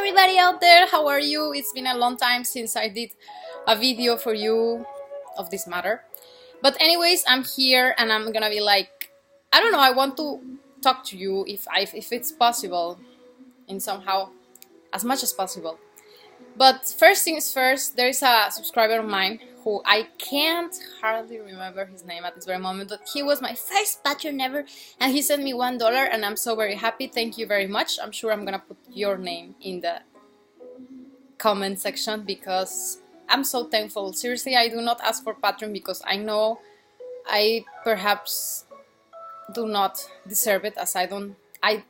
everybody out there, how are you? It's been a long time since I did a video for you of this matter. But anyways, I'm here and I'm gonna be like, I don't know, I want to talk to you if it's possible, in somehow, as much as possible. But first things first, there is a subscriber of mine who I can't hardly remember his name at this very moment, but he was my first patron ever, and he sent me $1 and I'm so very happy. Thank you very much. I'm sure I'm gonna put your name in the comment section because I'm so thankful. Seriously, I do not ask for patron because I know I perhaps do not deserve it, as I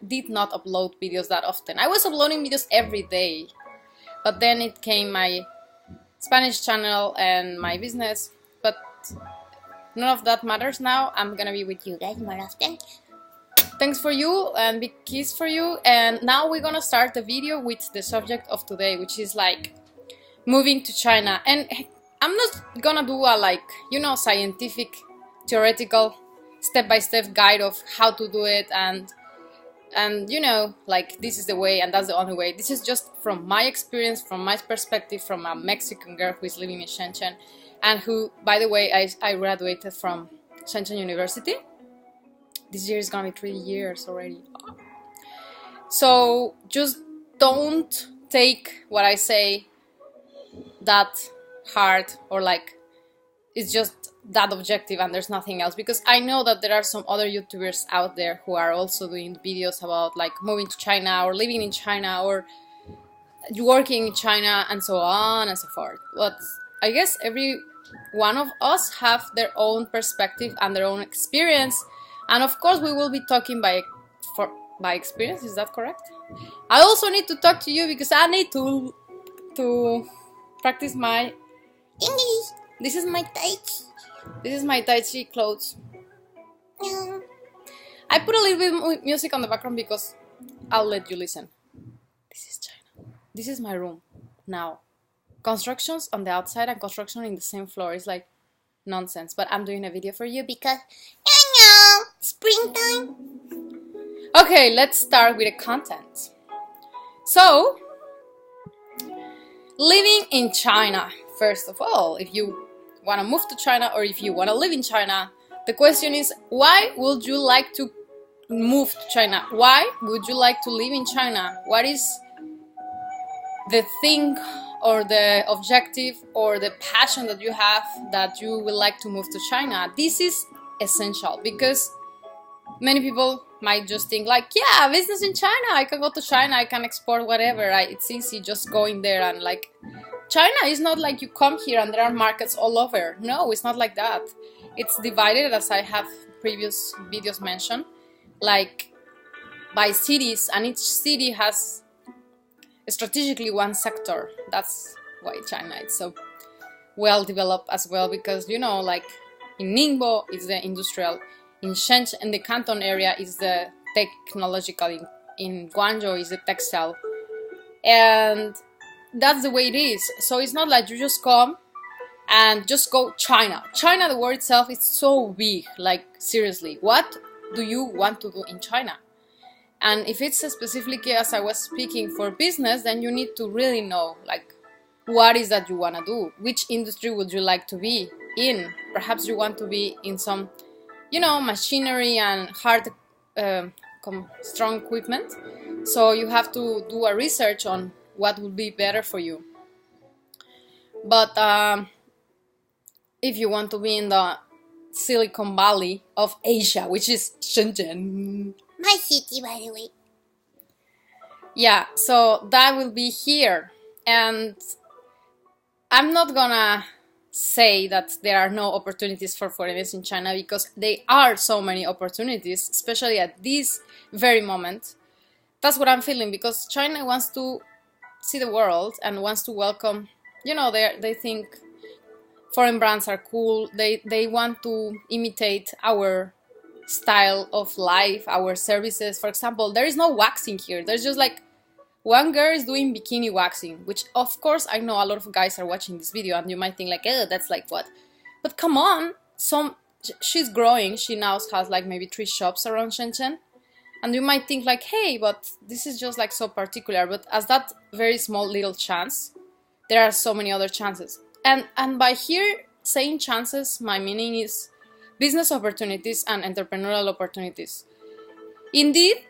did not upload videos that often. I was uploading videos every day, but then it came my Spanish channel and my business, but none of that matters now. I'm gonna be with you guys more often. Thanks for you and big kiss for you. And now we're gonna start the video with the subject of today, which is like moving to China. And I'm not gonna do a scientific, theoretical, step-by-step guide of how to do it and like this is the way and that's the only way. This is just from my experience, from my perspective, from a Mexican girl who is living in Shenzhen and who, by the way, I graduated from Shenzhen University. This year is gonna be 3 years already. So just don't take what I say that hard, or like it's just that objective and there's nothing else, because I know that there are some other YouTubers out there who are also doing videos about like moving to China or living in China or working in China and so on and so forth. But I guess every one of us have their own perspective and their own experience, and of course we will be talking by experience. Is that correct? I also need to talk to you because I need to practice my English. This is my Tai Chi. This is my Tai Chi clothes. I put a little bit of music on the background because I'll let you listen. This is China. This is my room now. Constructions on the outside and construction in the same floor is like nonsense. But I'm doing a video for you because springtime. Okay, let's start with the content. So, living in China. First of all, if you want to move to China or if you want to live in China, the question is, why would you like to move to China? Why would you like to live in China? What is the thing or the objective or the passion that you have that you would like to move to China? This is essential because many people might just think like, yeah, business in China, I can go to China, I can export whatever, it's easy just going there. And like, China is not like you come here and there are markets all over. No, it's not like that. It's divided, as I have previous videos mentioned, like by cities, and each city has strategically one sector. That's why China is so well developed as well, because like in Ningbo is the industrial, in Shenzhen, in the Canton area is the technological, in Guangzhou is the textile, and that's the way it is. So it's not like you just come and just go China. China, the word itself, is so big. Like, seriously, what do you want to do in China? And if it's specifically, as I was speaking, for business, then you need to really know, like, what is that you want to do? Which industry would you like to be in? Perhaps you want to be in some, machinery and hard, strong equipment. So you have to do a research on what would be better for you. But if you want to be in the Silicon Valley of Asia, which is Shenzhen, my city, by the way, yeah, so that will be here. And I'm not gonna say that there are no opportunities for foreigners in China, because there are so many opportunities, especially at this very moment. That's what I'm feeling, because China wants to see the world and wants to welcome, they think foreign brands are cool. They want to imitate our style of life, our services. For example, there is no waxing here. There's just like one girl is doing bikini waxing, which of course I know a lot of guys are watching this video and you might think like, oh, that's like what? But come on, she's growing. She now has like maybe 3 shops around Shenzhen. And you might think like, hey, but this is just like so particular. But as that very small little chance, there are so many other chances. And by here saying chances, my meaning is business opportunities and entrepreneurial opportunities. Indeed,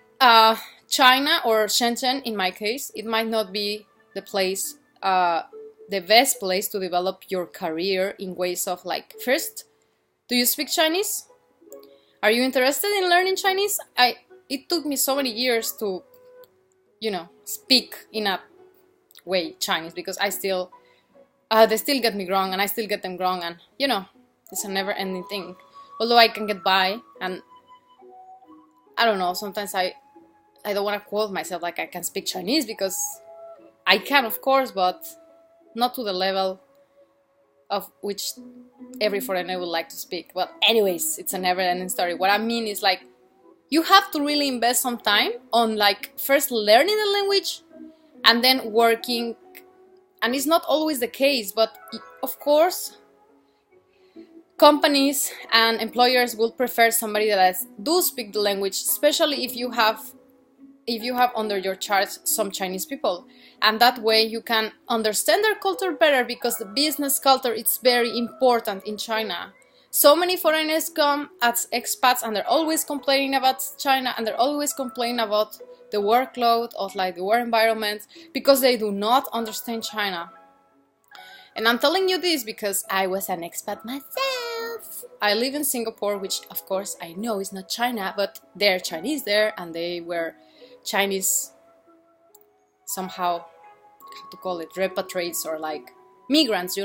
China or Shenzhen, in my case, it might not be the place, the best place to develop your career in ways of like, first, do you speak Chinese? Are you interested in learning Chinese? It took me so many years to, speak in a way Chinese, because I still, they still get me wrong and I still get them wrong, and it's a never-ending thing. Although I can get by, and I don't know, sometimes I don't want to quote myself like I can speak Chinese, because I can, of course, but not to the level of which every foreigner would like to speak. Well, anyways, it's a never-ending story. What I mean is like, you have to really invest some time on like first learning the language and then working. And it's not always the case, but of course, companies and employers will prefer somebody that do speak the language, especially if you have under your charge some Chinese people. And that way you can understand their culture better, because the business culture is very important in China. So many foreigners come as expats and they're always complaining about China, and they're always complaining about the workload of like the work environment, because they do not understand China. And I'm telling you this because I was an expat myself. I live in Singapore, which of course I know is not China, but they're Chinese there, and they were Chinese somehow, how to call it, repatriates or like migrants,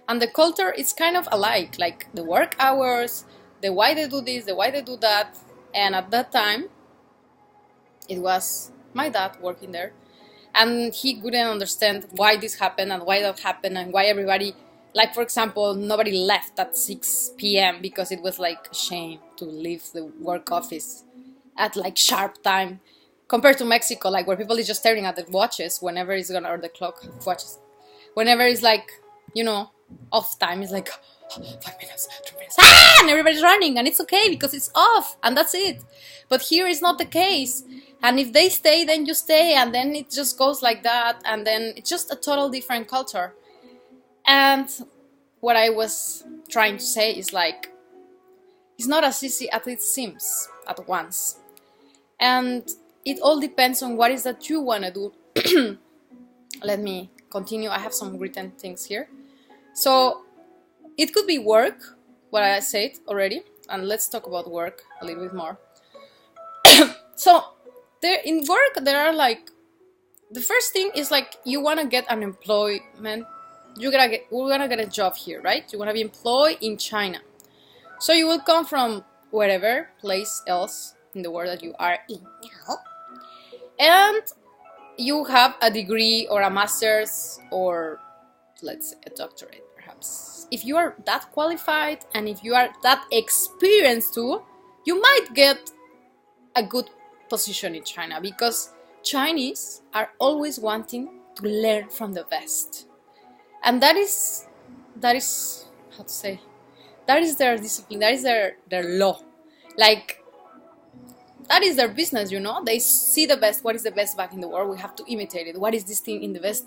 and the culture is kind of alike, like the work hours, the why they do this, the why they do that. And at that time it was my dad working there, and he couldn't understand why this happened and why that happened, and why everybody, like for example, nobody left at 6 p.m. because it was like a shame to leave the work office at like sharp time, compared to Mexico, like where people is just staring at the watches whenever it's gonna, or the clock watches, whenever it's like, off time, it's like 5 minutes, 3 minutes, and everybody's running, and it's okay because it's off, and that's it. But here is not the case, and if they stay, then you stay, and then it just goes like that, and then it's just a total different culture. And what I was trying to say is like, it's not as easy as it seems at once, and it all depends on what is that you want to do. Let me continue. I have some written things here. So it could be work, what I said already, and let's talk about work a little bit more. So there in work, there are like, the first thing is like, you want to get an employment. We're gonna get a job here, right? You want to be employed in China. So you will come from wherever place else in the world that you are in now, and you have a degree or a master's, or let's say a doctorate perhaps. If you are that qualified and if you are that experienced too, you might get a good position in China, because Chinese are always wanting to learn from the best. And that is how to say, that is their discipline, that is their law. Like, that is their business, They see the best. What is the best back in the world? We have to imitate it. What is this thing in the best?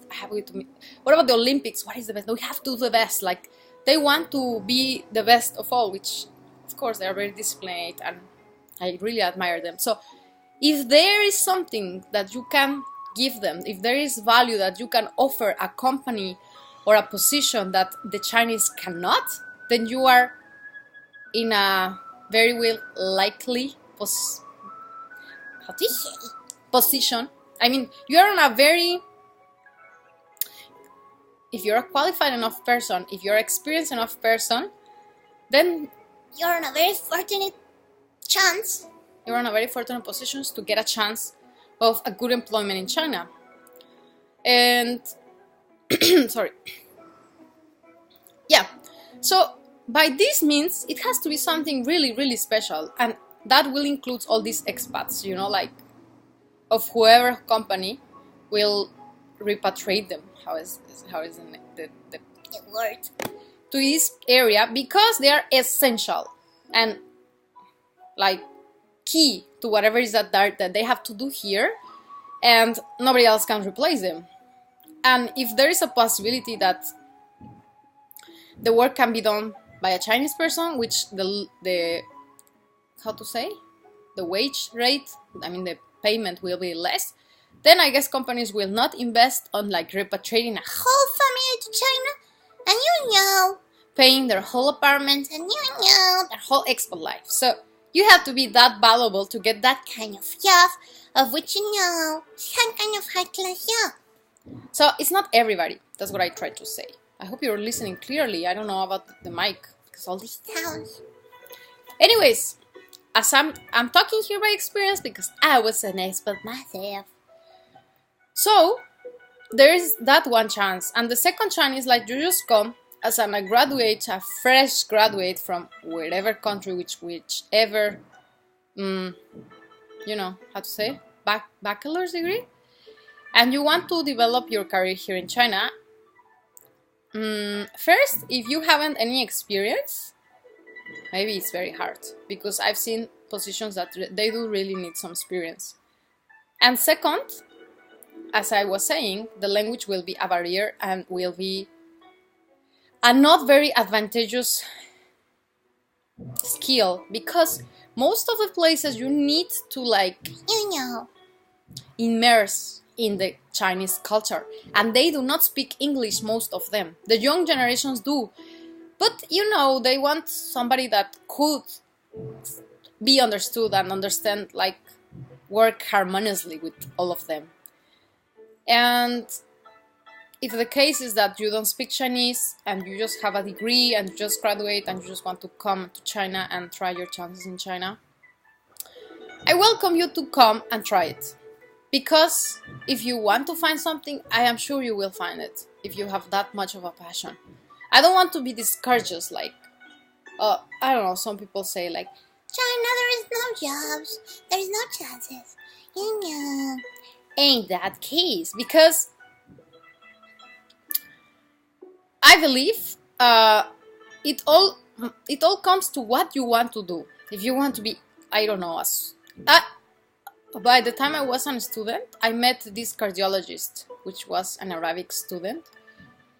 What about the Olympics? What is the best? No, we have to do the best. Like, they want to be the best of all, which, of course, they are very disciplined, and I really admire them. So, if there is something that you can give them, if there is value that you can offer a company or a position that the Chinese cannot, then you are in a very well likely position. I mean, you are on a very, if you're a qualified enough person, if you're an experienced enough person, then you're in a very fortunate chance. You're in a very fortunate position to get a chance of a good employment in China. And sorry. Yeah. So by this means, it has to be something really, really special, and that will include all these expats, like, of whoever company will repatriate them. How is the word, to this area, because they are essential. And like, key to whatever is that they have to do here, and nobody else can replace them. And if there is a possibility that the work can be done by a Chinese person, which the how to say, the wage rate, I mean the payment will be less, then I guess companies will not invest on like repatriating a whole family to China, and paying their whole apartment, and their whole expat life. So you have to be that valuable to get that kind of job, of which some kind of high class job. So it's not everybody. That's what I tried to say. I hope you're listening clearly. I don't know about the mic because all these sounds. Anyways, as I'm talking here by experience because I was an expert myself. So there is that one chance, and the second chance is like you just come as a graduate, a fresh graduate from wherever country, whichever, how to say, bachelor's degree, and you want to develop your career here in China. First, if you haven't any experience, maybe it's very hard, because I've seen positions that they do really need some experience. And second, as I was saying, the language will be a barrier and will be a not very advantageous skill, because most of the places you need to immerse in the Chinese culture, and they do not speak English, most of them. The young generations do, but they want somebody that could be understood and understand, like work harmoniously with all of them. And if the case is that you don't speak Chinese and you just have a degree and you just graduate and you just want to come to China and try your chances in China, I welcome you to come and try it. Because if you want to find something, I am sure you will find it if you have that much of a passion. I don't want to be discouraged, like, I don't know, some people say like, China, there is no jobs, there is no chances. Ain't that case, because I believe it all comes to what you want to do. If you want to be, I don't know, by the time I was a student, I met this cardiologist, which was an Arabic student,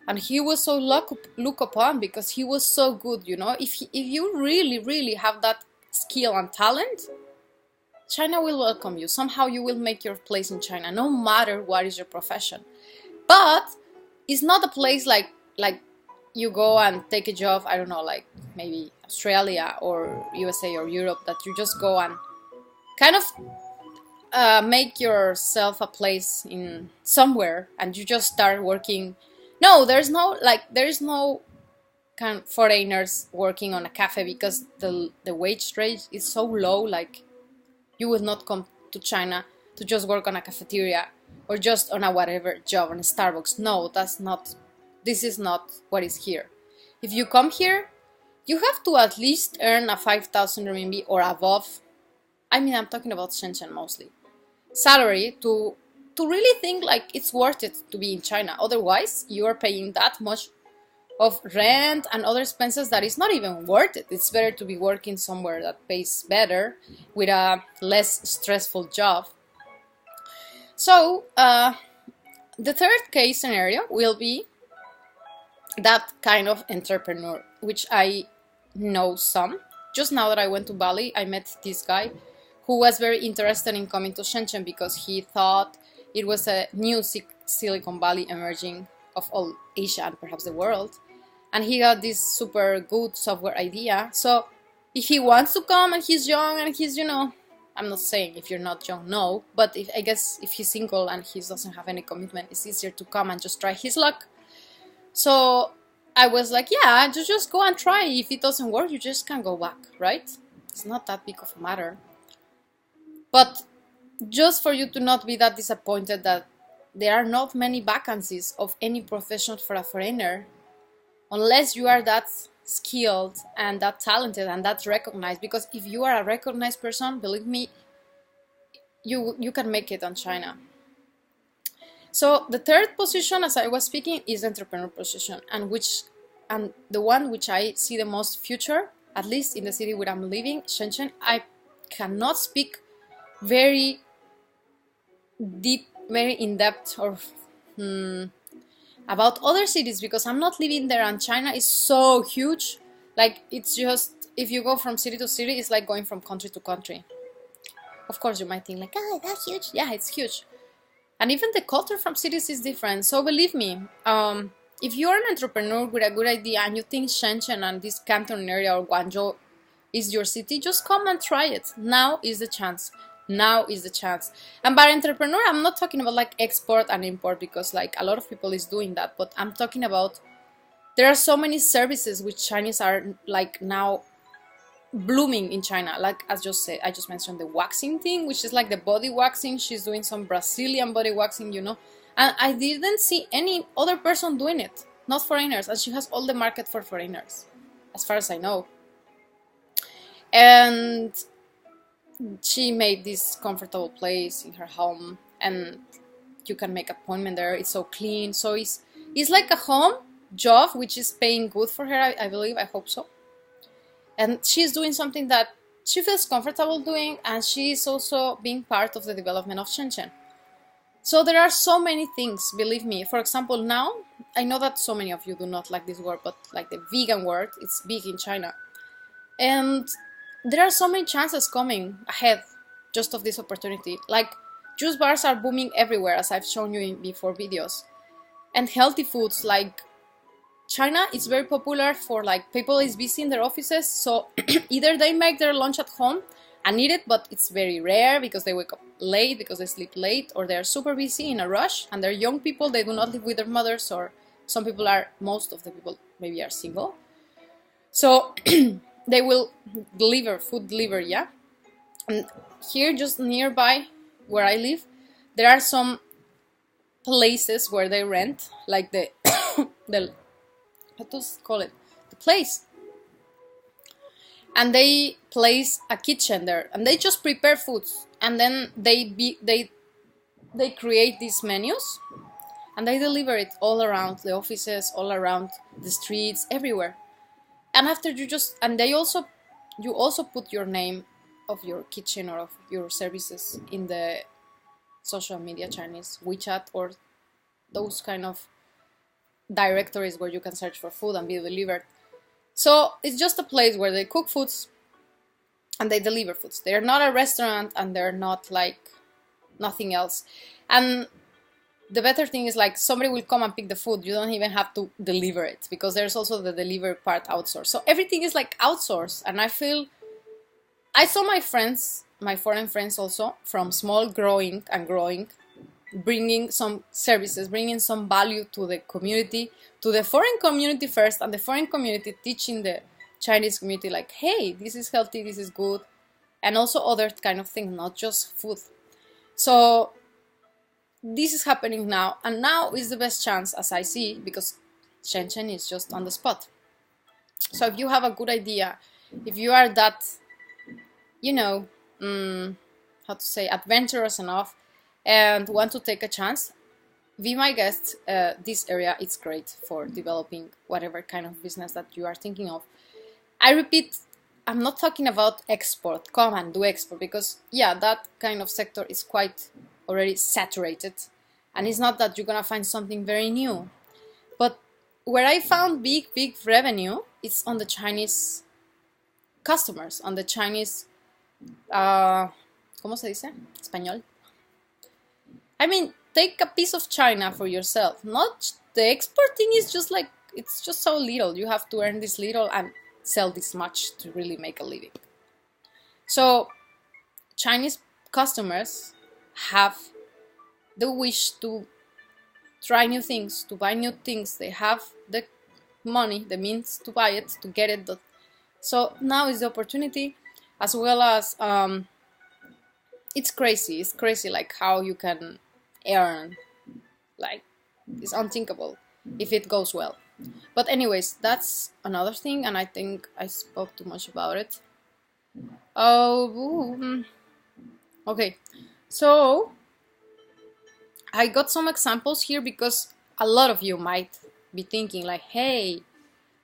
and he was so looked upon because he was so good. If you really, really have that skill and talent, China will welcome you. Somehow you will make your place in China, no matter what is your profession. But it's not a place like you go and take a job, I don't know, like maybe Australia or USA or Europe, that you just go and kind of make yourself a place in somewhere and you just start working. No, there is no kind of foreigners working on a cafe, because the wage rate is so low. Like, you will not come to China to just work on a cafeteria or just on a whatever job on a Starbucks. No, this is not what is here. If you come here, you have to at least earn a 5,000 RMB or above. I mean, I'm talking about Shenzhen mostly. Salary to really think like it's worth it to be in China. Otherwise, you are paying that much of rent and other expenses that is not even worth it. It's better to be working somewhere that pays better with a less stressful job. So the third case scenario will be that kind of entrepreneur, which I know some. Just now that I went to Bali, I met this guy who was very interested in coming to Shenzhen because he thought it was a new Silicon Valley emerging of all Asia and perhaps the world. And he got this super good software idea. So if he wants to come and he's young and he's, I'm not saying if you're not young, no. But I guess if he's single and he doesn't have any commitment, it's easier to come and just try his luck. So I was like, yeah, just go and try. If it doesn't work, you just can go back, right? It's not that big of a matter. But just for you to not be that disappointed that there are not many vacancies of any profession for a foreigner, unless you are that skilled and that talented and that recognized. Because if you are a recognized person, believe me, you can make it on China. So the third position, as I was speaking, is entrepreneur position, and the one which I see the most future, at least in the city where I'm living, Shenzhen. cannot speak very deep, very in depth, or about other cities, because I'm not living there, and China is so huge. Like, it's just, if you go from city to city, it's like going from country to country. Of course, you might think like, oh, that's huge. Yeah, it's huge. And even the culture from cities is different. So believe me, if you're an entrepreneur with a good idea and you think Shenzhen and this Canton area or Guangzhou is your city, just come and try it. Now is the chance. Now is the chance. And by entrepreneur, I'm not talking about like export and import, because like a lot of people is doing that, but I'm talking about, there are so many services which Chinese are like now blooming in China. Like, as I just mentioned the waxing thing, which is like the body waxing. She's doing some Brazilian body waxing, you know, and I didn't see any other person doing it, not foreigners, and she has all the market for foreigners, as far as I know. And she made this comfortable place in her home, and you can make appointment there. It's so clean, so it's like a home job, which is paying good for her, I believe. I hope so. And she's doing something that she feels comfortable doing, and she's also being part of the development of Shenzhen. So there are so many things, believe me. For example, now, I know that so many of you do not like this word, but like the vegan word, it's big in China. And there are so many chances coming ahead just of this opportunity. Like, juice bars are booming everywhere, as I've shown you in before videos. And healthy foods, like, China is very popular for like people is busy in their offices, so either they make their lunch at home and eat it, but it's very rare because they wake up late, because they sleep late, or they're super busy in a rush, and they're young people, they do not live with their mothers, or some people are, most of the people maybe are single. So they will deliver, food deliver, yeah? And here, just nearby where I live, there are some places where they rent, like the what to call it, the place, and they place a kitchen there, and they just prepare foods, and then they create these menus, and they deliver it all around the offices, all around the streets, everywhere. And after you also put your name of your kitchen or of your services in the social media Chinese, WeChat, or those kind of directories where you can search for food and be delivered. So it's just a place where they cook foods and they deliver foods. They're not a restaurant, and they're not like nothing else. And the better thing is, like, somebody will come and pick the food. You don't even have to deliver it, because there's also the delivery part outsourced. So everything is like outsourced. And I saw my friends, my foreign friends also, from small growing, bringing some services, bringing some value to the community, to the foreign community first, and the foreign community teaching the Chinese community, like, hey, this is healthy, this is good, and also other kind of things, not just food. So this is happening now, and now is the best chance, as I see, because Shenzhen is just on the spot. So if you have a good idea, if you are that, you know, how to say, adventurous enough, and want to take a chance, be my guest. This area is great for developing whatever kind of business that you are thinking of. I repeat, I'm not talking about export, come and do export, because yeah, that kind of sector is quite already saturated, and it's not that you're gonna find something very new. But where I found big revenue, it's on the Chinese customers, on the Chinese, ¿cómo se dice? Español. I mean, take a piece of China for yourself. Not the export thing is just like, it's just so little. You have to earn this little and sell this much to really make a living. So Chinese customers have the wish to try new things, to buy new things. They have the money, the means to buy it, to get it. So now is the opportunity, as well as it's crazy like how you can earn, like, it's unthinkable if it goes well. But anyways, that's another thing, and I think I spoke too much about it. Okay, so I got some examples here, because a lot of you might be thinking like, hey,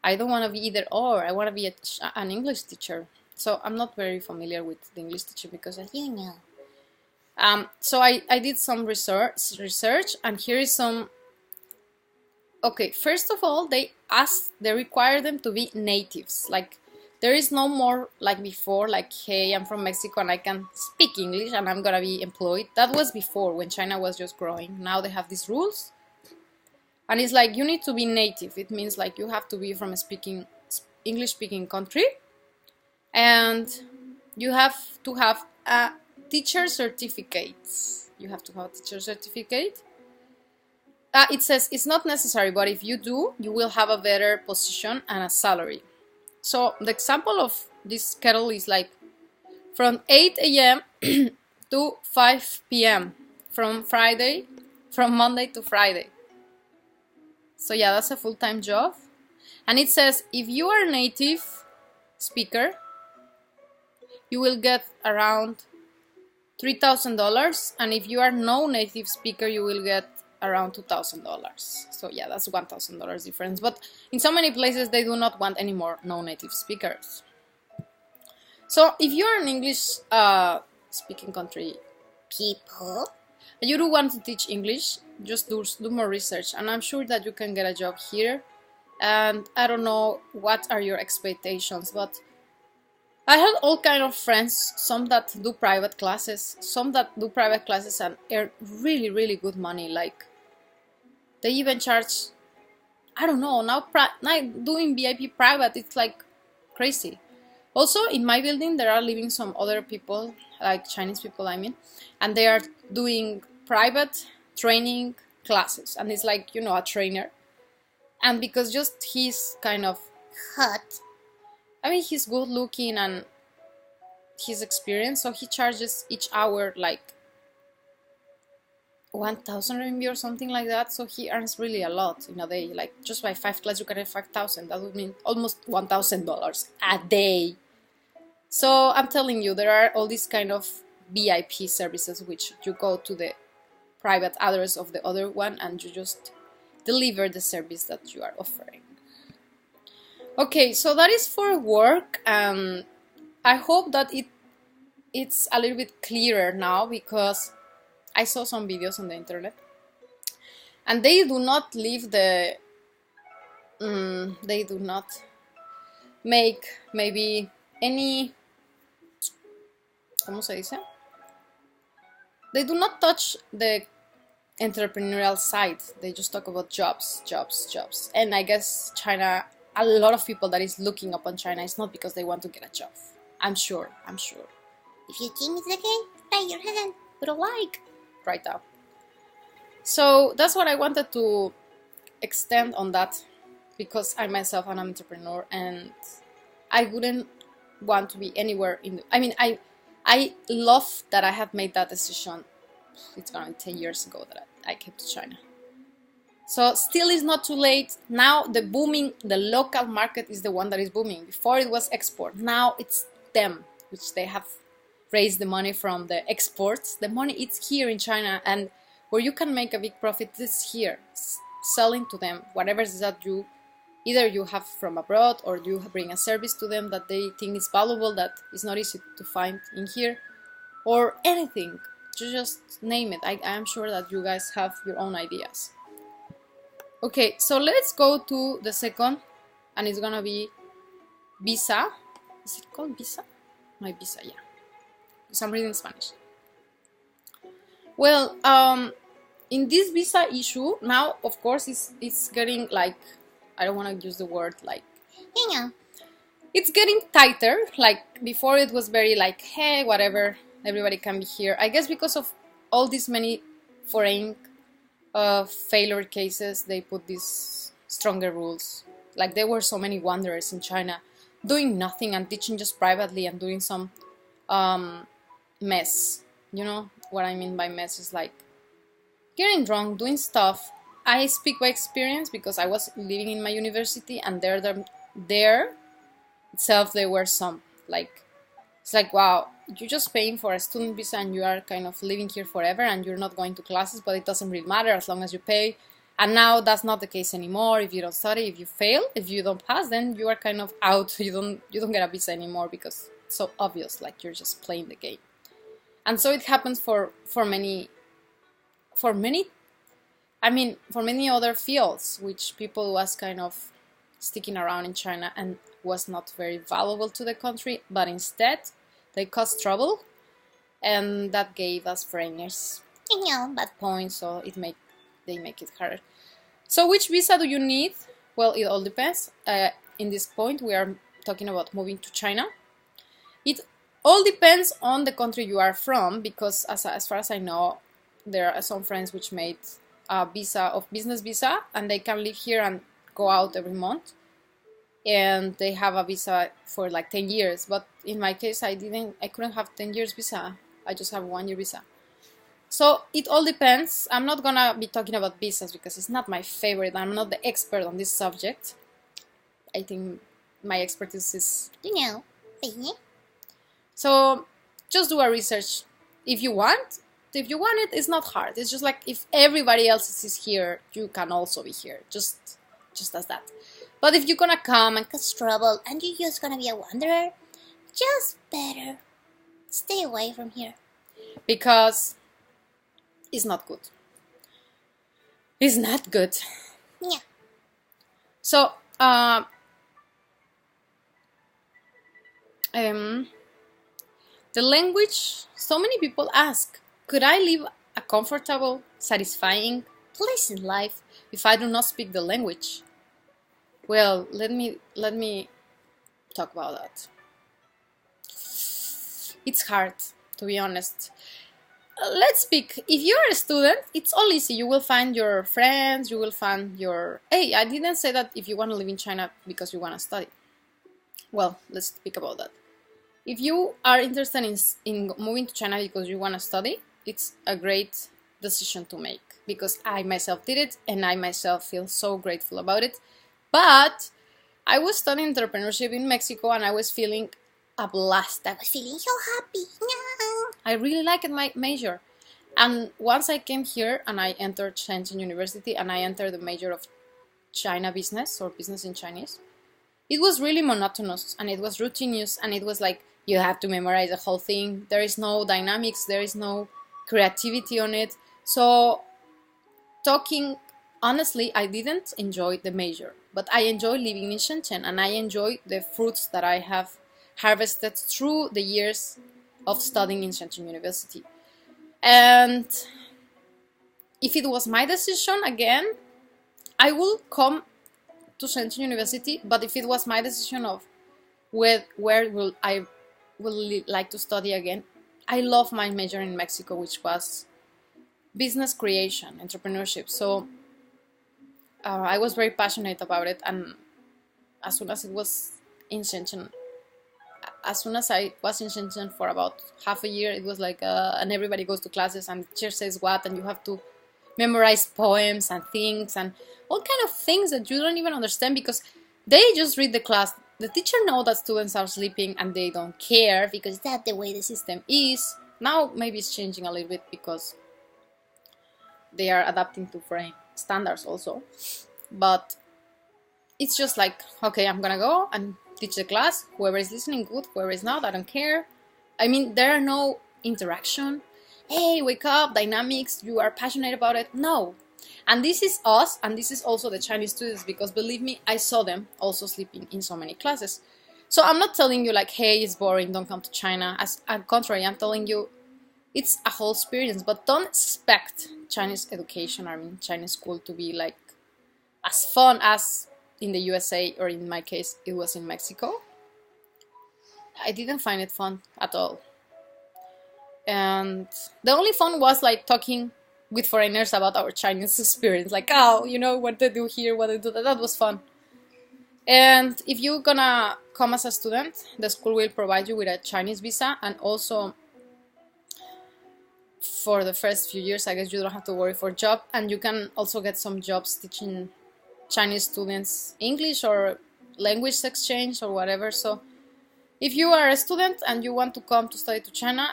I don't want to be either or, I want to be an English teacher. So I'm not very familiar with the English teacher because so I did some research, and here is some. Okay, first of all, they require them to be natives. Like, there is no more like before, like, hey, I'm from Mexico and I can speak English and I'm gonna be employed. That was before, when China was just growing. Now they have these rules, and it's like you need to be native. It means like you have to be from a English-speaking country, and you have to have a teacher certificate. You have to have a teacher certificate. It says it's not necessary, but if you do, you will have a better position and a salary. So the example of this kettle is like from 8 a.m. to 5 p.m. from Monday to Friday. So yeah, that's a full-time job. And it says if you are a native speaker, you will get around $3,000, and if you are no native speaker, you will get around $2,000. So yeah, that's $1,000 difference. But in so many places, they do not want any more no-native speakers. So if you're an English speaking country people, and you do want to teach English, just do more research, and I'm sure that you can get a job here. And I don't know what are your expectations, but I have all kind of friends, some that do private classes, and earn really, really good money. Like, they even charge, I don't know, now doing VIP private, it's like crazy. Also, in my building, there are living some other people, like Chinese people, I mean, and they are doing private training classes. And it's like, a trainer. And because just he's kind of hot, I mean, he's good looking and he's experienced, so he charges each hour like 1,000 RMB or something like that. So he earns really a lot in a day. Like, just by 5 classes, you can earn 5,000. That would mean almost $1,000 a day. So I'm telling you, there are all these kind of VIP services, which you go to the private address of the other one and you just deliver the service that you are offering. Okay, so that is for work. I hope that it's a little bit clearer now, because I saw some videos on the internet and they do not leave they do not make maybe any, ¿cómo se dice? They do not touch the entrepreneurial side. They just talk about jobs. And I guess China, a lot of people that is looking upon China, is not because they want to get a job. I'm sure. If you think it's okay, raise your hand, put a like right now. So that's what I wanted to extend on that, because I myself am an entrepreneur and I wouldn't want to be anywhere I love that I have made that decision. It's gonna be 10 years ago that I came to China. So still is not too late. Now the local market is the one that is booming. Before it was export. Now it's them, which they have raised the money from the exports. The money it's here in China, and where you can make a big profit is here, selling to them whatever it is that either you have from abroad, or you bring a service to them that they think is valuable, that is not easy to find in here, or anything. You just name it. I am sure that you guys have your own ideas. Okay, so let's go to the second, and it's gonna be visa. Is it called visa? My visa, yeah. Because I'm reading Spanish. Well, in this visa issue, now, of course, it's getting like, I don't want to use the word like, it's getting tighter. Like, before it was very like, hey, whatever, everybody can be here. I guess because of all these many foreign failure cases, they put these stronger rules. Like, there were so many wanderers in China doing nothing and teaching just privately and doing some mess. You know what I mean by mess is like getting drunk, doing stuff. I speak by experience because I was living in my university, and there itself there were some, like, it's like, wow, you're just paying for a student visa and you are kind of living here forever and you're not going to classes, but it doesn't really matter as long as you pay. And now that's not the case anymore. If you don't study, if you fail, if you don't pass, then you are kind of out. You don't get a visa anymore because it's so obvious, like you're just playing the game. And so it happens for many, I mean, for many other fields, which people was kind of sticking around in China and was not very valuable to the country, but instead they caused trouble, and that gave us foreigners, bad points, so they make it harder. So which visa do you need? Well, it all depends. In this point, we are talking about moving to China. It all depends on the country you are from, because as far as I know, there are some friends which made a business visa, and they can live here and go out every month, and they have a visa for like 10 years. But in my case, I couldn't have 10 years visa. I just have 1 year visa. So it all depends. I'm not gonna be talking about visas because it's not my favorite. I'm not the expert on this subject. I think my expertise is, so just do a research if you want. If you want it, it's not hard. It's just like if everybody else is here, you can also be here. Just as that. But if you're gonna come and cause trouble and you're just gonna be a wanderer, just better stay away from here, because it's not good. It's not good. Yeah. So the language. So many people ask, could I live a comfortable, satisfying, pleasant life if I do not speak the language? Well, let me talk about that. It's hard, to be honest. Let's speak. If you are a student, it's all easy. You will find your friends, you will find your... Hey, I didn't say that if you want to live in China because you want to study. Well, let's speak about that. If you are interested in moving to China because you want to study, it's a great decision to make, because I myself did it and I myself feel so grateful about it. But I was studying entrepreneurship in Mexico and I was feeling a blast. I was feeling so happy. I really liked my major. And once I came here and I entered Shenzhen University and I entered the major of China business, or business in Chinese, it was really monotonous and it was routinous, and it was like you have to memorize the whole thing. There is no dynamics, there is no creativity on it. So talking honestly, I didn't enjoy the major, but I enjoy living in Shenzhen and I enjoy the fruits that I have harvested through the years of studying in Shenzhen University. And if it was my decision again, I will come to Shenzhen University. But if it was my decision of where will I like to study again, I love my major in Mexico, which was business creation, entrepreneurship. So I was very passionate about it, and as soon as it was in Shenzhen, as soon as I was in Shenzhen for about half a year, it was like, and everybody goes to classes and the teacher says what, and you have to memorize poems and things and all kind of things that you don't even understand, because they just read the class. The teacher knows that students are sleeping and they don't care, because that's the way the system is. Now maybe it's changing a little bit because they are adapting to foreign standards also. But it's just like, okay, I'm gonna go and teach the class. Whoever is listening, good. Whoever is not, I don't care. I mean, there are no interaction. Hey, wake up, dynamics, you are passionate about it. No. And this is us, and this is also the Chinese students, because believe me, I saw them also sleeping in so many classes. So I'm not telling you like, hey, it's boring, don't come to China. As on contrary, I'm telling you it's a whole experience, but don't expect Chinese education, I mean Chinese school, to be like as fun as in the USA, or in my case, it was in Mexico. I didn't find it fun at all. And the only fun was like talking with foreigners about our Chinese experience, like, oh, you know, what they do here, what they do, that was fun. And if you're gonna come as a student, the school will provide you with a Chinese visa, and also for the first few years, I guess you don't have to worry for a job, and you can also get some jobs teaching Chinese students English or language exchange or whatever. So if you are a student and you want to come to study to China,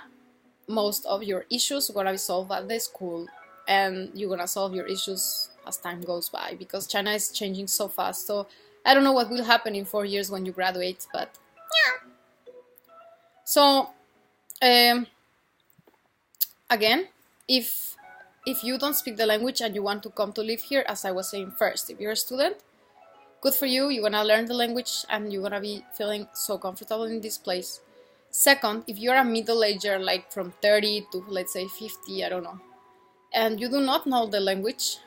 most of your issues are gonna be solved at the school, and you're gonna solve your issues as time goes by, because China is changing so fast. So I don't know what will happen in 4 years when you graduate, but yeah. So again, if you don't speak the language and you want to come to live here, as I was saying, first, if you're a student, good for you, you're gonna learn the language and you're gonna be feeling so comfortable in this place. Second, if you're a middle-ager, like from 30 to let's say 50, I don't know, and you do not know the language,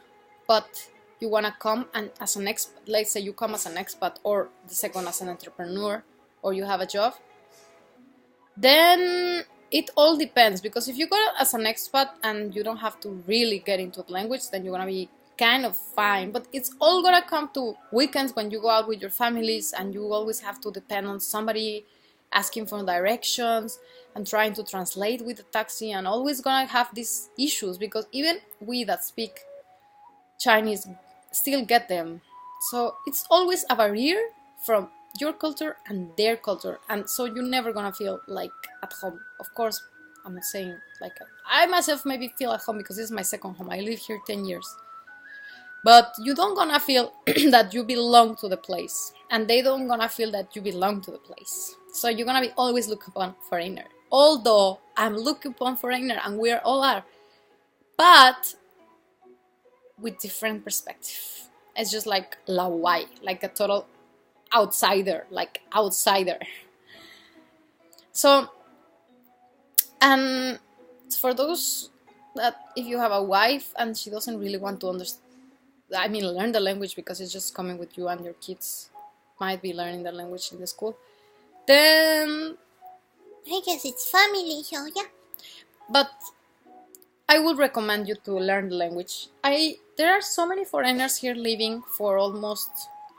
but you wanna come and as an expat, let's say you come as an expat, or the second as an entrepreneur, or you have a job, then it all depends, because if you go as an expat and you don't have to really get into the language, then you're gonna be kind of fine. But it's all gonna come to weekends when you go out with your families and you always have to depend on somebody asking for directions and trying to translate with the taxi, and always gonna have these issues, because even we that speak Chinese still get them. So it's always a barrier from your culture and their culture, and so you're never gonna feel like at home. Of course, I'm not saying like I myself maybe feel at home because this is my second home. I live here 10 years, but you don't gonna feel that you belong to the place, and they don't gonna feel that you belong to the place. So you're gonna be always looked upon foreigner. Although I'm looked upon foreigner, and we all are, but with different perspective. It's just like la Wai, like a total outsider, like outsider. So, and for those that if you have a wife and she doesn't really want to learn the language because it's just coming with you and your kids might be learning the language in the school, then I guess it's family, so yeah. But I would recommend you to learn the language. There are so many foreigners here living for almost,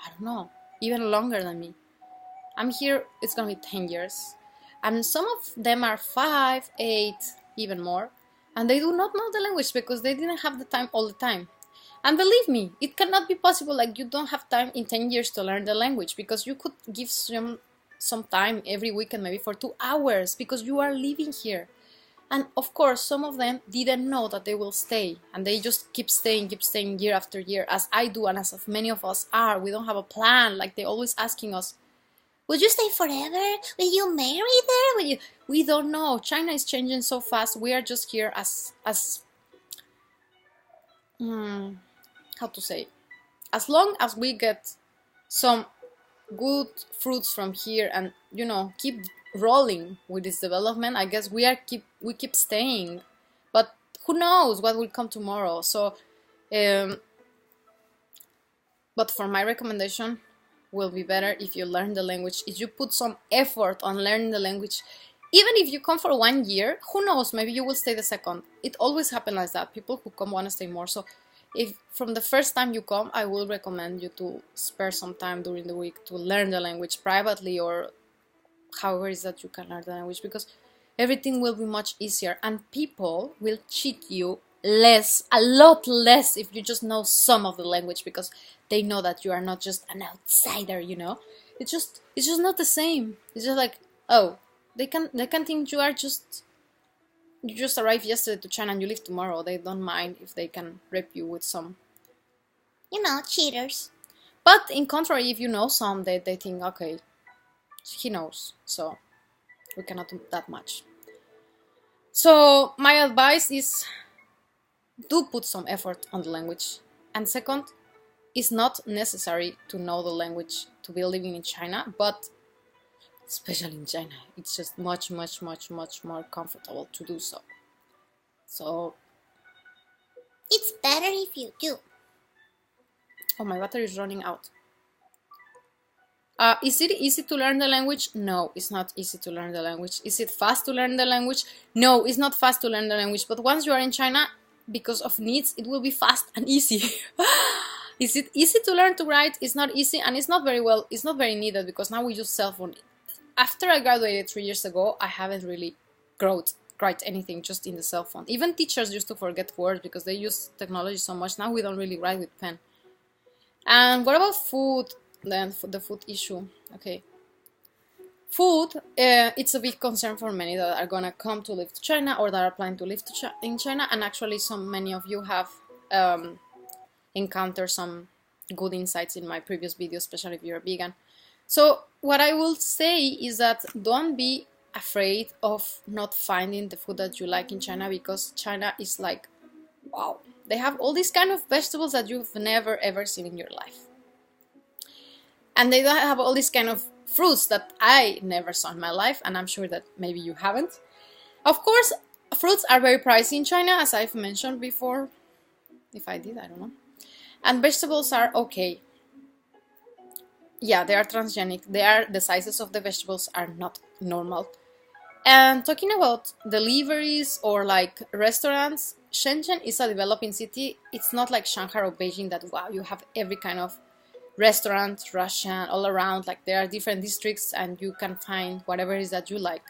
I don't know, even longer than me. I'm here, it's gonna be 10 years. And some of them are 5, 8, even more. And they do not know the language because they didn't have the time all the time. And believe me, it cannot be possible, like you don't have time in 10 years to learn the language, because you could give some time every weekend, maybe for 2 hours, because you are living here. And of course, some of them didn't know that they will stay, and they just keep staying year after year, as I do, and as of many of us are. We don't have a plan. Like they're always asking us, "Will you stay forever? Will you marry there? Will you?" We don't know. China is changing so fast. We are just here as how to say, as long as we get some good fruits from here, and keep rolling with this development, I guess we keep staying. But who knows what will come tomorrow. So but for my recommendation, will be better if you learn the language, if you put some effort on learning the language. Even if you come for 1 year, who knows, maybe you will stay the second. It always happens like that. People who come want to stay more. So if from the first time you come, I will recommend you to spare some time during the week to learn the language privately, or however it is that you can learn the language, because everything will be much easier, and people will cheat you a lot less, if you just know some of the language, because they know that you are not just an outsider. It's just not the same. It's just like, oh, they can think you just arrived yesterday to China and you leave tomorrow. They don't mind if they can rip you with some, cheaters. But in contrary, if you know some, they think, okay, he knows, so we cannot do that much. So my advice is, do put some effort on the language. And second, it's not necessary to know the language to be living in China, but especially in China, it's just much, much, much, much more comfortable to do so. So it's better if you do. Oh, my battery is running out. Is it easy to learn the language? No, it's not easy to learn the language. Is it fast to learn the language? No, it's not fast to learn the language. But once you are in China, because of needs, it will be fast and easy. Is it easy to learn to write? It's not easy, and it's not very needed, because now we use cell phone. After I graduated 3 years ago, I haven't really write anything, just in the cell phone. Even teachers used to forget words because they use technology so much. Now we don't really write with pen. And what about food? Then for the food issue, okay. Food, it's a big concern for many that are gonna come to live to China, or that are planning to live in China. And actually, many of you have encountered some good insights in my previous video, especially if you're a vegan. So what I will say is that don't be afraid of not finding the food that you like in China, because China is like, wow, they have all these kind of vegetables that you've never ever seen in your life. And they don't have all these kind of fruits that I never saw in my life, and I'm sure that maybe you haven't. Of course, fruits are very pricey in China, as I've mentioned before. If I did, I don't know. And vegetables are okay. Yeah, they are transgenic. The sizes of the vegetables are not normal. And talking about deliveries or like restaurants, Shenzhen is a developing city. It's not like Shanghai or Beijing that, wow, you have every kind of restaurant, Russian, all around. Like there are different districts and you can find whatever it is that you like.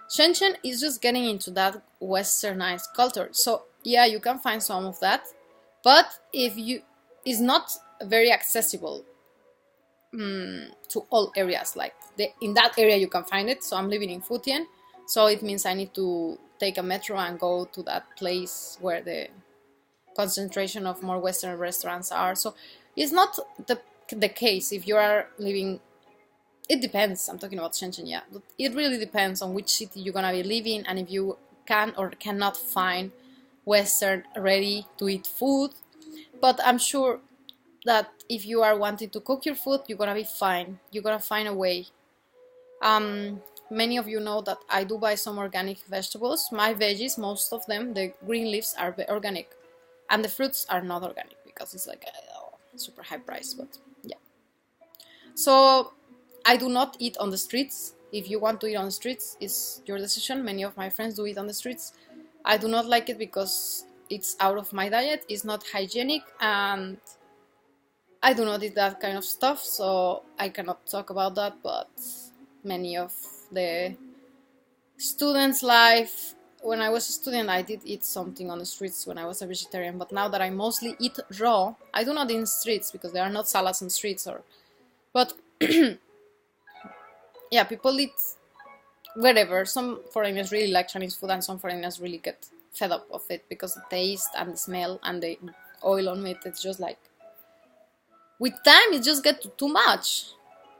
Shenzhen is just getting into that westernized culture. So yeah, you can find some of that, but it's not very accessible to all areas. Like in that area you can find it. So I'm living in Futian, so it means I need to take a metro and go to that place where the concentration of more Western restaurants are. So it's not the case if you are living. It depends. I'm talking about Shenzhen, yeah. But it really depends on which city you're gonna be living and if you can or cannot find Western ready-to-eat food. But I'm sure that if you are wanting to cook your food, you're gonna be fine. You're gonna find a way. Many of you know that I do buy some organic vegetables. My veggies, most of them, the green leaves are organic, and the fruits are not organic because it's like a super high price. But yeah, so I do not eat on the streets. If you want to eat on the streets, it's your decision. Many of my friends do eat on the streets. I do not like it because it's out of my diet. It's not hygienic, and I do not eat that kind of stuff, so I cannot talk about that. But many of the students' life, when I was a student, I did eat something on the streets when I was a vegetarian. But now that I mostly eat raw, I do not eat in streets because there are not salads on streets. But yeah, people eat wherever. Some foreigners really like Chinese food, and some foreigners really get fed up of it because the taste and the smell and the oil on it. It's just like, with time, it just gets too much.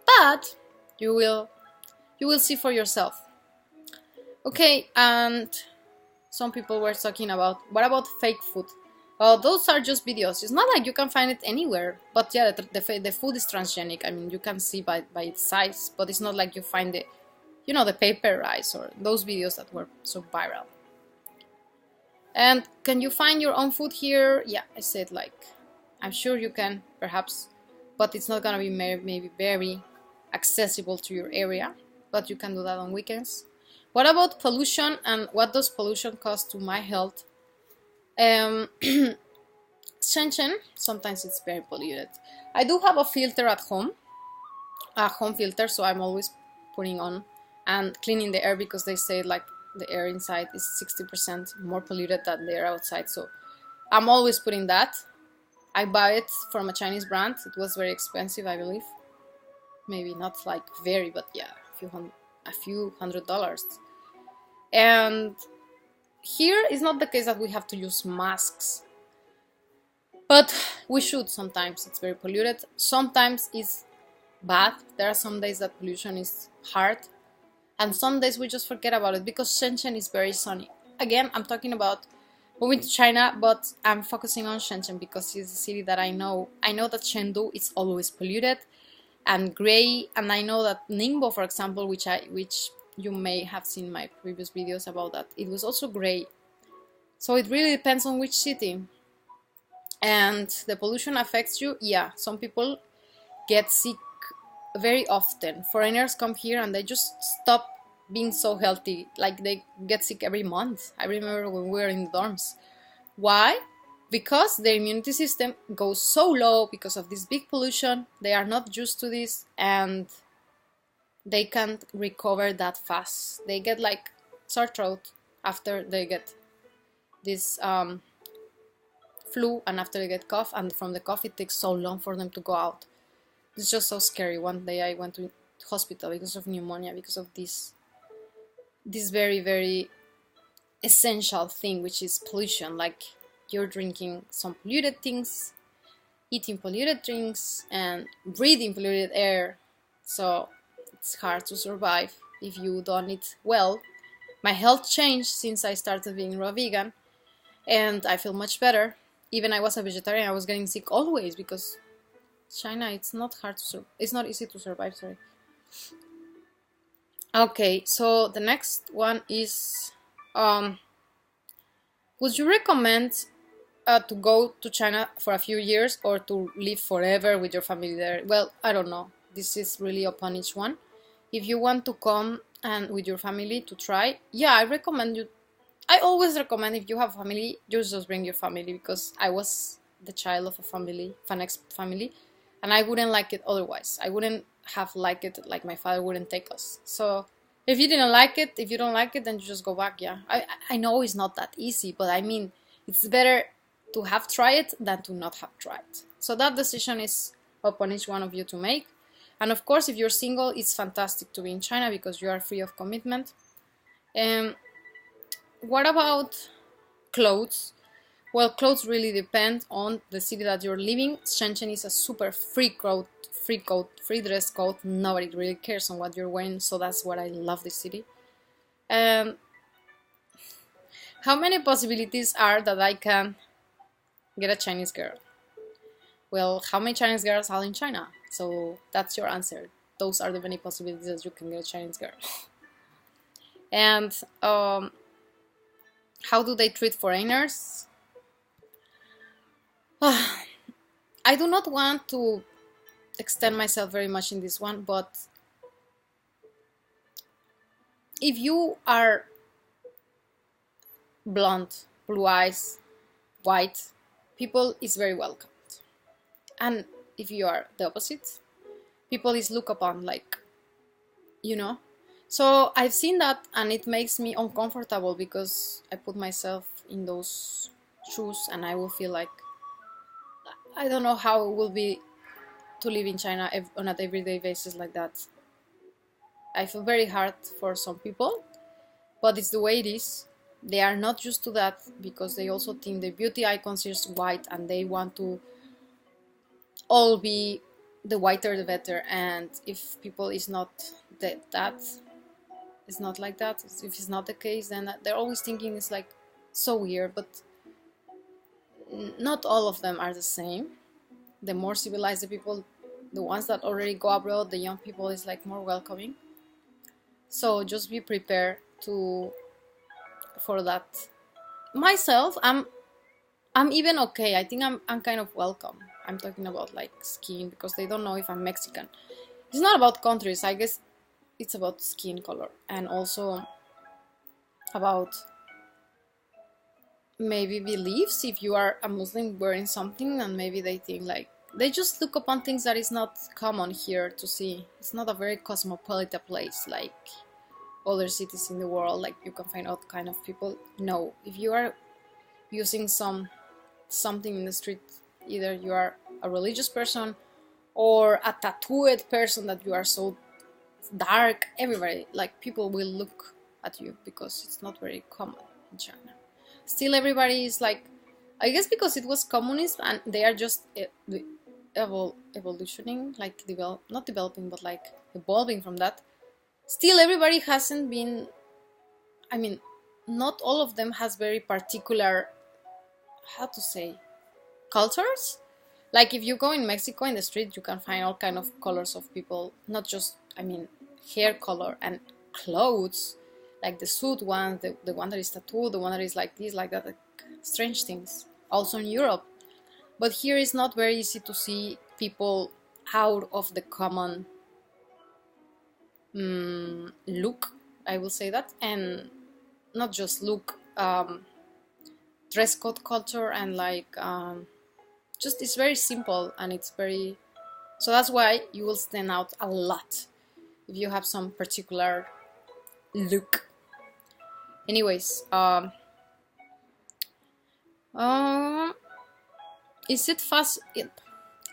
But you will see for yourself. Okay, and some people were talking about, what about fake food? Well, those are just videos. It's not like you can find it anywhere. But yeah, the food is transgenic. I mean, you can see by its size, but it's not like you find the paper rice or those videos that were so viral. And can you find your own food here? Yeah, I said, like, I'm sure you can, perhaps, but it's not gonna be maybe very accessible to your area, but you can do that on weekends. What about pollution, and what does pollution cause to my health? Shenzhen, sometimes it's very polluted. I do have a filter at home, a home filter, so I'm always putting on and cleaning the air, because they say like the air inside is 60% more polluted than the air outside, so I'm always putting that. I buy it from a Chinese brand. It was very expensive, I believe. Maybe not like very, but yeah, a few $100s. And here is not the case that we have to use masks, but we should sometimes. It's very polluted. Sometimes it's bad. There are some days that pollution is hard, and some days we just forget about it because Shenzhen is very sunny. Again, I'm talking about moving to China, but I'm focusing on Shenzhen because it's a city that I know. I know that Chengdu is always polluted and gray, and I know that Ningbo, for example, which you may have seen my previous videos about that, it was also gray. So it really depends on which city. And the pollution affects you. Yeah, some people get sick very often. Foreigners come here and they just stop being so healthy. Like, they get sick every month. I remember when we were in the dorms. Why? Because their immunity system goes so low because of this big pollution. They are not used to this, and they can't recover that fast. They get like sore throat after they get this flu, and after they get cough, and from the cough it takes so long for them to go out. It's just so scary. One day I went to hospital because of pneumonia, because of this very, very essential thing, which is pollution. Like, you're drinking some polluted things, eating polluted drinks, and breathing polluted air, so it's hard to survive. if you don't eat well. My health changed since I started being raw vegan, and I feel much better. Even I was a vegetarian, I was getting sick always because China, it's not hard to it's not easy to survive, sorry. Okay, so the next one is, would you recommend to go to China for a few years or to live forever with your family there? Well, I don't know. This is really upon each one. If you want to come and with your family to try, yeah, I recommend you. I always recommend if you have family, just bring your family, because I was the child of a family, of an ex-family, and I wouldn't like it otherwise. I wouldn't have liked it, like my father wouldn't take us. So if you didn't like it, if you don't like it, then you just go back. Yeah, I know it's not that easy, but I mean, it's better to have tried it than to not have tried. So that decision is upon each one of you to make. And of course, if you're single, it's fantastic to be in China because you are free of commitment. What about clothes? Well, clothes really depend on the city that you're living. Shenzhen is a super free dress code. Nobody really cares on what you're wearing, so that's what I love this city. How many possibilities are that I can get a Chinese girl? Well, how many Chinese girls are in China? So that's your answer. Those are the many possibilities that you can get a Chinese girl. And how do they treat foreigners? I do not want to extend myself very much in this one, but if you are blonde, blue eyes, white, people is very welcomed. And if you are the opposite, people is looked upon like, you know. So I've seen that, and it makes me uncomfortable because I put myself in those shoes and I will feel like, I don't know how it will be to live in China on an everyday basis like that. I feel very hard for some people, but it's the way it is. They are not used to that because they also think the beauty icons is white and they want to all be the whiter the better. And if people is not that it's not like that, if it's not the case, then they're always thinking it's like so weird. But not all of them are the same. The more civilized the people, the ones that already go abroad, the young people is like more welcoming. So just be prepared for that. Myself, I'm even okay. I think I'm kind of welcome. I'm talking about like skin because they don't know if I'm Mexican. It's not about countries, I guess it's about skin color, and also about maybe beliefs. If you are a Muslim wearing something, and maybe they think like, they just look upon things that is not common here to see. It's not a very cosmopolitan place like other cities in the world, like you can find all kind of people. No, if you are using something in the street, either you are a religious person or a tattooed person that you are so dark, everybody, like people will look at you because it's not very common in China. Still everybody is like, I guess because it was communist and they are just evolutioning, like not developing, but like evolving from that. Still everybody hasn't been, I mean, not all of them has very particular, how to say, cultures. Like if you go in Mexico in the street, you can find all kind of colors of people, not just, I mean, hair color and clothes, like the suit one, the one that is tattooed, the one that is like this, like that, like strange things. Also in Europe. But here it's not very easy to see people out of the common look, I will say that, and not just look, dress code culture, and like just it's very simple and it's very, so that's why you will stand out a lot if you have some particular look. Anyways, is it fast?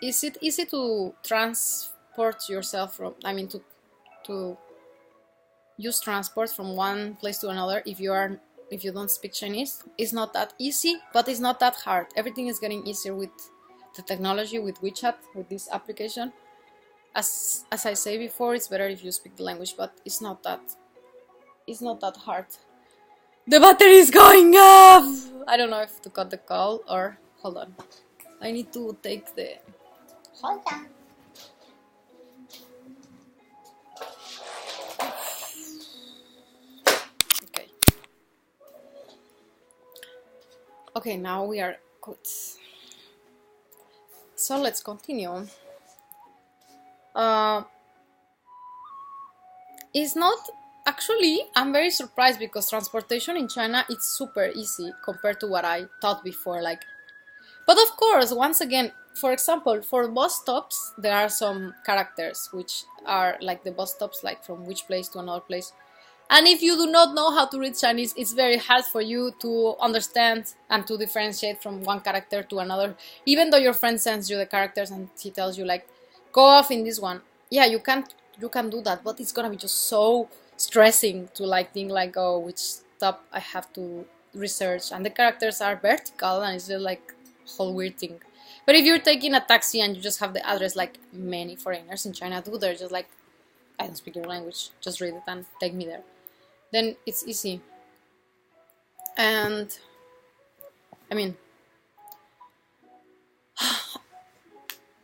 Is it easy to transport yourself from? I mean, to use transport from one place to another if you don't speak Chinese? It's not that easy, but it's not that hard. Everything is getting easier with the technology, with WeChat, with this application. as I say before, it's better if you speak the language, but it's not that hard. The battery is going up. I don't know if to cut the call or hold on. I need to take the. Hold on. Okay. Okay, now we are good. So let's continue. It's not actually. I'm very surprised because transportation in China it's super easy compared to what I thought before. Like, but of course, once again, for example, for bus stops, there are some characters which are like the bus stops, like from which place to another place. And if you do not know how to read Chinese, it's very hard for you to understand and to differentiate from one character to another. Even though your friend sends you the characters and he tells you like, go off in this one. Yeah, you can do that, but it's gonna be just so stressing to like think like, oh, which stop I have to research. And the characters are vertical and it's just like a whole weird thing. But if you're taking a taxi and you just have the address like many foreigners in China do, they're just like, I don't speak your language, just read it and take me there. Then it's easy. And I mean,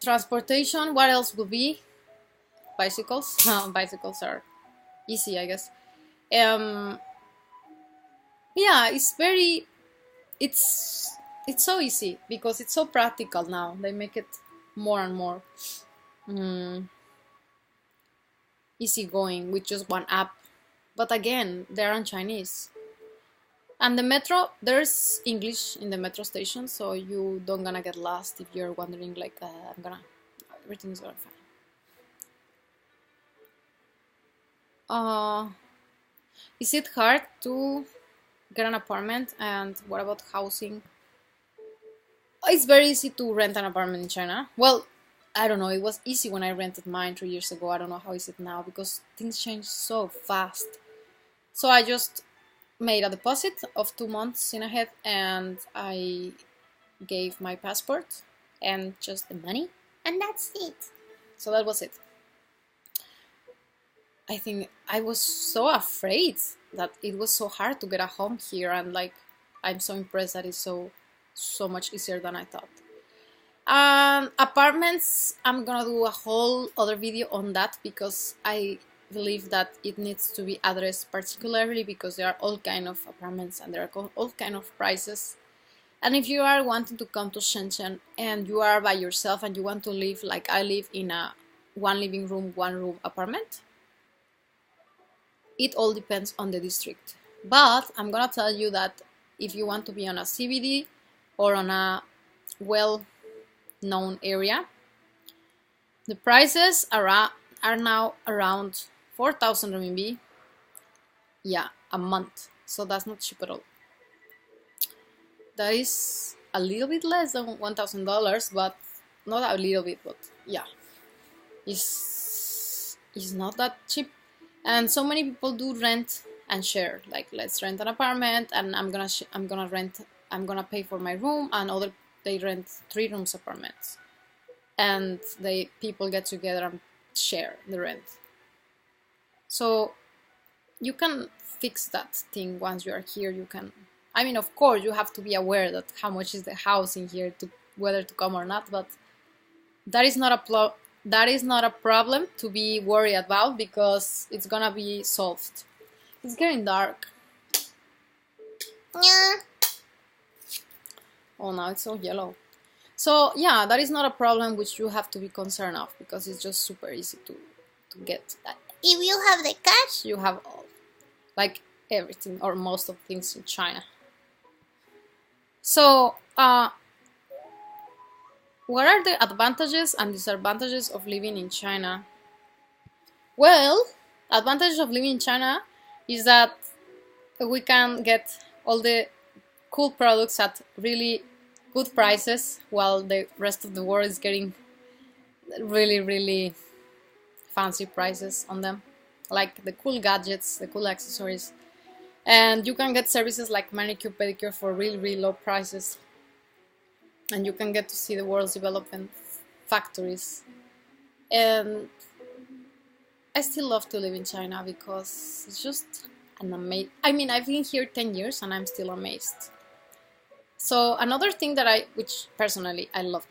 transportation, what else will be? Bicycles. Bicycles are easy, I guess. Yeah, it's so easy because it's so practical now. They make it more and more easy going with just one app. But again, they're on Chinese. And the metro, there's English in the metro station, so you don't gonna get lost if you're wondering like, everything's gonna be fine. Is it hard to get an apartment? And what about housing? It's very easy to rent an apartment in China. Well, I don't know, it was easy when I rented mine 3 years ago. I don't know how is it now because things change so fast. So I just made a deposit of 2 months in ahead and I gave my passport and just the money And that's it. so that was it. I think I was so afraid that it was so hard to get a home here and like I'm so impressed that it's so much easier than I thought. Apartments, I'm gonna do a whole other video on that because I believe that it needs to be addressed particularly because there are all kind of apartments and there are all kind of prices. And if you are wanting to come to Shenzhen and you are by yourself and you want to live like I live in a one living room, one room apartment, it all depends on the district. But I'm gonna tell you that if you want to be on a CBD or on a well-known area, the prices are now around 4,000 RMB, yeah, a month. So that's not cheap at all. That is a little bit less than $1,000, but not a little bit, but yeah, it's not that cheap. And so many people do rent and share. Like, let's rent an apartment, and I'm gonna pay for my room, and they rent 3 rooms apartments, and people get together and share the rent. So you can fix that thing once you are here. You can. I mean, of course, you have to be aware that how much is the house in here to whether to come or not, but that is not a problem to be worried about because it's gonna be solved. It's getting dark. Yeah. Oh, now it's so yellow. So yeah, that is not a problem which you have to be concerned of because it's just super easy to get that. If you have the cash, You have all, like everything or most of things in China. So, what are the advantages and disadvantages of living in China? Well, advantage of living in China is that we can get all the cool products at really good prices while the rest of the world is getting really, really fancy prices on them. Like the cool gadgets, the cool accessories. And you can get services like manicure, pedicure for really, really low prices. And you can get to see the world's development factories. And I still love to live in China because it's just an amazing. I mean, I've been here 10 years and I'm still amazed. So another thing that which personally I love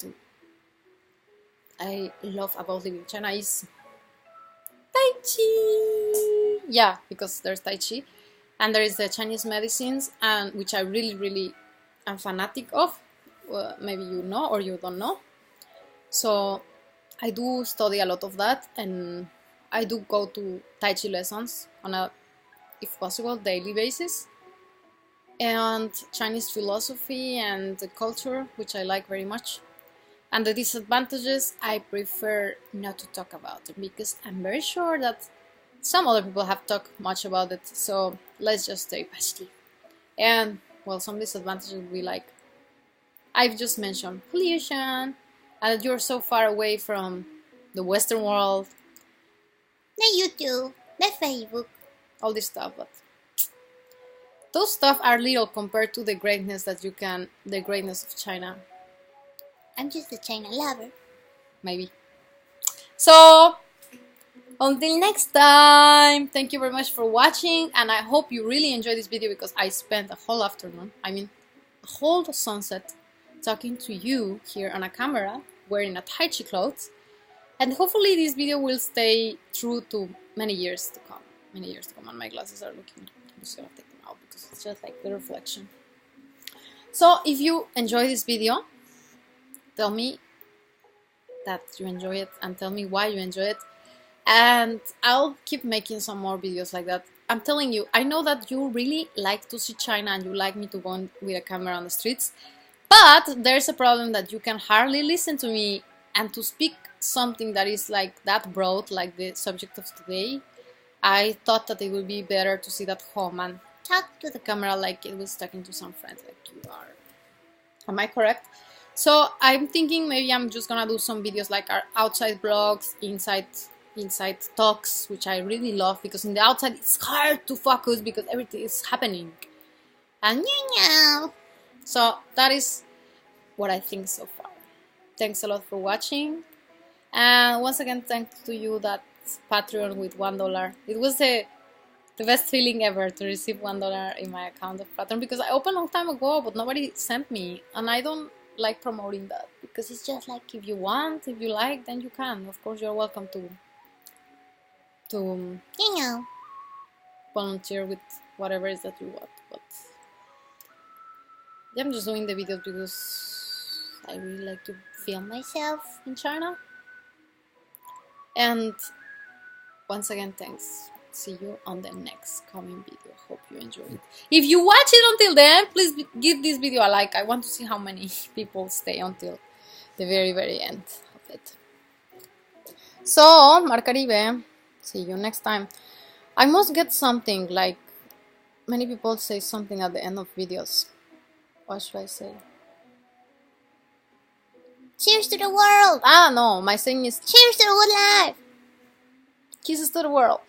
about living in China is Tai Chi. Yeah, because there's Tai Chi, and there is the Chinese medicines, and which I really am fanatic of. Maybe you know or you don't know. So I do study a lot of that, and I do go to Tai Chi lessons on a, if possible, daily basis. And Chinese philosophy and the culture, which I like very much. And the disadvantages, I prefer not to talk about them because I'm very sure that some other people have talked much about it. So let's just stay positive. And well, some disadvantages would be like I've just mentioned pollution, and that you're so far away from the Western world, The YouTube, the Facebook. all this stuff. But those stuff are little compared to the greatness the greatness of China. I'm just a China lover. Maybe. So, until next time, thank you very much for watching, and I hope you really enjoyed this video because I spent a whole afternoon, I mean, a whole sunset, talking to you here on a camera, wearing a Tai Chi clothes, and hopefully this video will stay true to many years to come. Many years to come, and my glasses are looking, I'm just gonna take them out because it's just like the reflection. So, if you enjoyed this video, tell me that you enjoy it and tell me why you enjoy it, and I'll keep making some more videos like that. I'm telling you, I know that you really like to see China and you like me to go with a camera on the streets, but there's a problem that you can hardly listen to me, and to speak something that is like that broad, like the subject of today, I thought that it would be better to sit at home and talk to the camera like it was talking to some friends like you are. Am I correct? So I'm thinking maybe I'm just gonna do some videos like our outside vlogs, inside talks, which I really love because in the outside it's hard to focus because everything is happening. And so that is what I think so far. Thanks a lot for watching. And once again, thanks to you that Patreon with $1. It was the best feeling ever to receive $1 in my account of Patreon because I opened a long time ago, but nobody sent me, and I don't like promoting that because it's just like if you want, if you like, then you can. Of course, you're welcome to volunteer with whatever it is that you want. But yeah, I'm just doing the videos because I really like to film myself in China. And once again, thanks. See you on the next coming video. Hope you enjoyed it. If you watch it until then, please give this video a like. I want to see how many people stay until the very end of it. So, Mar Caribe, see you next time. I must get something, like many people say something at the end of videos. What should I say? Cheers to the world! Ah, no, my saying is Cheers to the good life! kisses to the world.